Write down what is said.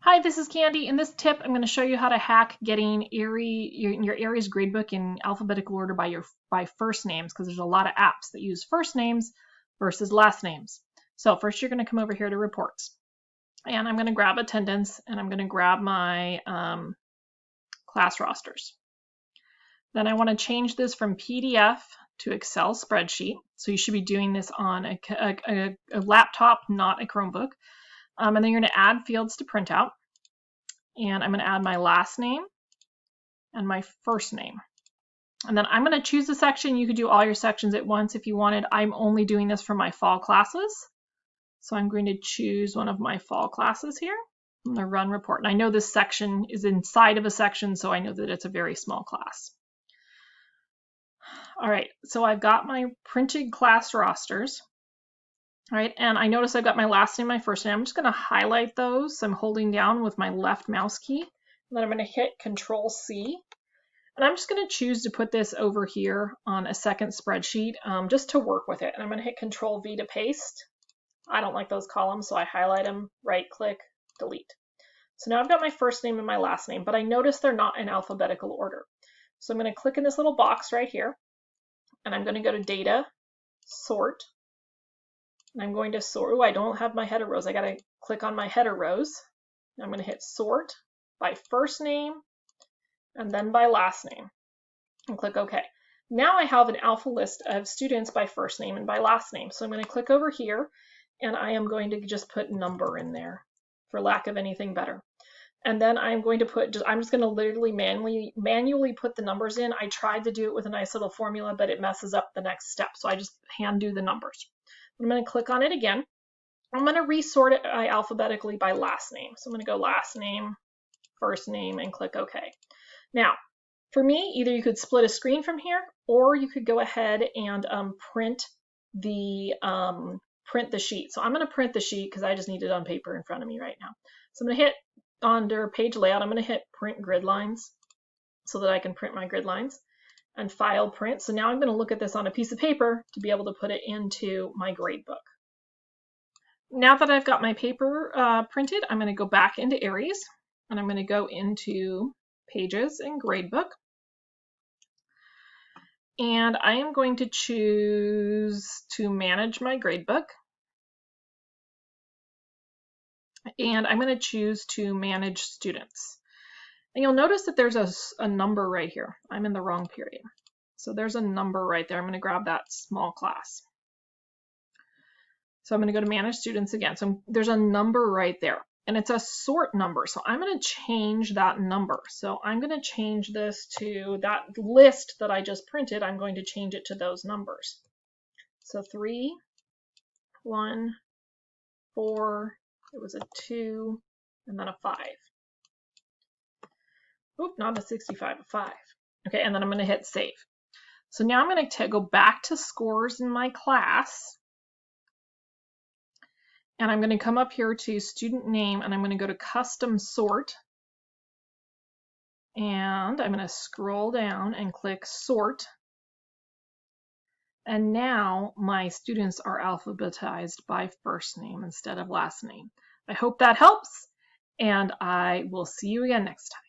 Hi, this is Candy. In this tip, I'm going to show you how to hack getting your Aeries gradebook in alphabetical order by first names, because there's a lot of apps that use first names versus last names. So first you're going to come over here to reports. And I'm going to grab attendance, and I'm going to grab my class rosters. Then I want to change this from PDF to Excel spreadsheet. So you should be doing this on a laptop, not a Chromebook. And then you're going to add fields to printout. And I'm going to add my last name and my first name. And then I'm going to choose a section. You could do all your sections at once if you wanted. I'm only doing this for my fall classes. So I'm going to choose one of my fall classes here. I'm going to run report. And I know this section is inside of a section, so I know that it's a very small class. All right, so I've got my printed class rosters. All right, and I notice I've got my last name, my first name. I'm just going to highlight those. So I'm holding down with my left mouse key. And then I'm going to hit Control-C. And I'm just going to choose to put this over here on a second spreadsheet just to work with it. And I'm going to hit Control-V to paste. I don't like those columns, so I highlight them, right-click, delete. So now I've got my first name and my last name, but I notice they're not in alphabetical order. So I'm going to click in this little box right here. And I'm going to go to Data, Sort. And I'm going to sort. Oh, I don't have my header rows. I got to click on my header rows. I'm going to hit sort by first name and then by last name and click OK. Now I have an alpha list of students by first name and by last name. So I'm going to click over here and I am going to just put number in there for lack of anything better. And then I'm going to put, I'm just going to literally manually put the numbers in. I tried to do it with a nice little formula, but it messes up the next step. So I just hand do the numbers. I'm going to click on it again. I'm going to resort it alphabetically by last name. So I'm going to go last name, first name, and click OK. Now, for me, either you could split a screen from here, or you could go ahead and print the sheet. So I'm going to print the sheet because I just need it on paper in front of me right now. So I'm going to hit under page layout. I'm going to hit print grid lines so that I can print my grid lines. And file print. So now I'm going to look at this on a piece of paper to be able to put it into my gradebook. Now that I've got my paper printed, I'm going to go back into Aeries and I'm going to go into Pages and Gradebook. And I am going to choose to manage my gradebook. And I'm going to choose to manage students. And you'll notice that there's a number right here. I'm in the wrong period. So there's a number right there. I'm going to grab that small class. So I'm going to go to manage students again. So there's a number right there. And it's a sort number. So I'm going to change that number. So I'm going to change this to that list that I just printed. I'm going to change it to those numbers. So 3, 1, 4, it was a 2, and then a 5. Oop, not a 65, a 5. Okay, and then I'm going to hit save. So now I'm going to go back to scores in my class. And I'm going to come up here to student name and I'm going to go to custom sort. And I'm going to scroll down and click sort. And now my students are alphabetized by first name instead of last name. I hope that helps, and I will see you again next time.